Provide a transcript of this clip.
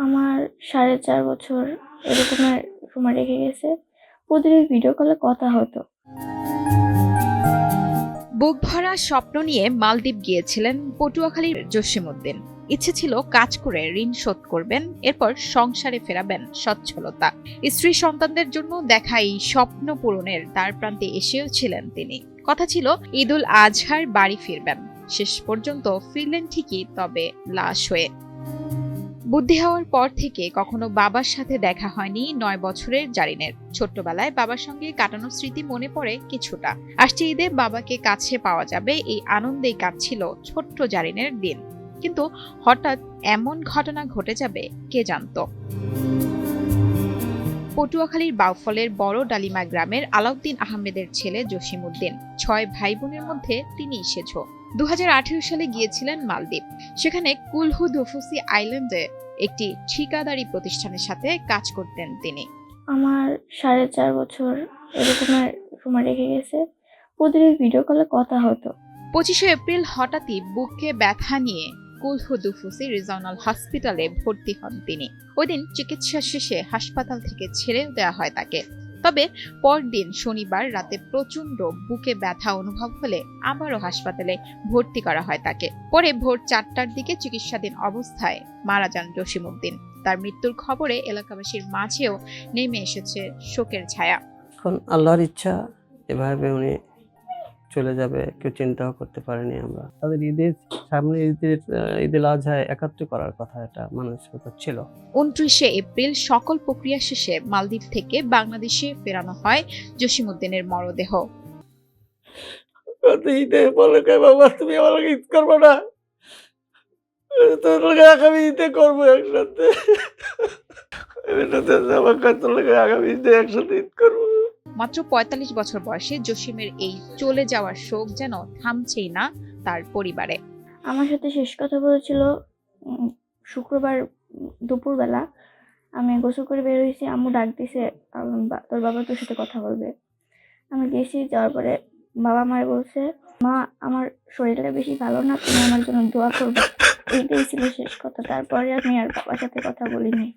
আমার 4.5 বছর এরকমের সময় রেখে গেছে। প্রতিদিন ভিডিও কলে কথা হতো। বুক ভরা স্বপ্ন নিয়ে মালদ্বীপ গিয়েছিলেন পটুয়াখালীর জসিমউদ্দিন। ইচ্ছে ছিল কাজ করে ঋণ শোধ করবেন, এরপর সংসারে ফেরাবেন সচ্ছলতা। স্ত্রী সন্তানদের জন্য দেখা এই স্বপ্ন পূরণের দ্বার প্রান্তে এসেও ছিলেন তিনি। কথা ছিল ঈদুল আজহার বাড়ি ফিরবেন। শেষ পর্যন্ত ফিরলেন ঠিকই, তবে লাশ হয়ে। বুদ্ধি হওয়ার পর থেকে কখনো বাবার সাথে দেখা হয়নি 9 বছরের জারিনের। ছোট্টবেলায় বাবার সঙ্গে কাটানো স্মৃতি মনে পড়ে কিছুটা। আসছে ঈদে বাবাকে কাছে পাওয়া যাবে, এই আনন্দেই কাটছিল ছোট্ট জারিনের দিন। কিন্তু হঠাৎ এমন ঘটনা ঘটে যাবে কে জানতো। পটুয়াখালীর বাউফলের বড় ডালিমা গ্রামের আলাউদ্দিন আহমেদের ছেলে জসিমউদ্দিন। 6 ভাই বোনের মধ্যে তিনিই সেজ। 2018 সালে গিয়েছিলেন মালদ্বীপ। সেখানে কুলহু দুফুসি আইল্যান্ডে একটি ঠিকাদারি প্রতিষ্ঠানের সাথে কাজ করতেন তিনি। আমার 4.5 বছর এরকমের সময় রেখে গেছে। প্রতিদিন ভিডিও কলে কথা হতো। 25শে এপ্রিল হঠাৎই বুকে ব্যথা নিয়ে কুলহু দুফুসি রিজনাল হসপিটালে ভর্তি হন তিনি। ওই দিন চিকিৎসা শেষে হাসপাতাল থেকে ছেড়ে দেওয়া হয় তাকে। তবে পরদিন শনিবার রাতে প্রচন্ড বুকে ব্যথা অনুভব হলে আবারও হাসপাতালে ভর্তি করা হয় তাকে। পরে ভোর 4টার দিকে চিকিৎসাধীন অবস্থায় মারা যান জসিমউদ্দিন। তার মৃত্যুর খবরে এলাকাবাসীর মাঝেও নেমে এসেছে শোকের ছায়া। এখন আল্লাহর ইচ্ছা, এভাবে উনি চলে যাবে কেউ চিন্তাও করতে পারেনি আমরা। তাদের সামনে ঈদুল আজহায় একাত্র করার কথা এটা মানসিকতা ছিল। 29শে এপ্রিল সকল প্রক্রিয়া শেষে মালদ্বীপ থেকে বাংলাদেশে ফেরানো হয় জসিমউদ্দিনের মরদেহ। ঈদে বলে বাবা তুমি আমার লগে ঈদ করবো না, তোর লগে আগামী ঈদে করবো একসাথে, তোর লগে আগামী ঈদে একসাথে ঈদ করবো। মাত্র 45 বছর বয়সে জসিমের এই চলে যাওয়ার শোক যেন থামছেই না তার পরিবারে। আমার সাথে শেষ কথা বলেছিল শুক্রবার দুপুরবেলা। আমি গোসল করে বের হয়েছি, আম্মু ডাক দিছে, তোর বাবা তোর সাথে কথা বলবে। আমি গেছি, যাওয়ার পরে বাবা মায়ের বলছে, মা আমার শরীরটা বেশি ভালো না, তুমি আমার জন্য দোয়া করবে। এইটাই ছিল শেষ কথা। তারপরে আমি আর বাবার সাথে কথা বলিনি।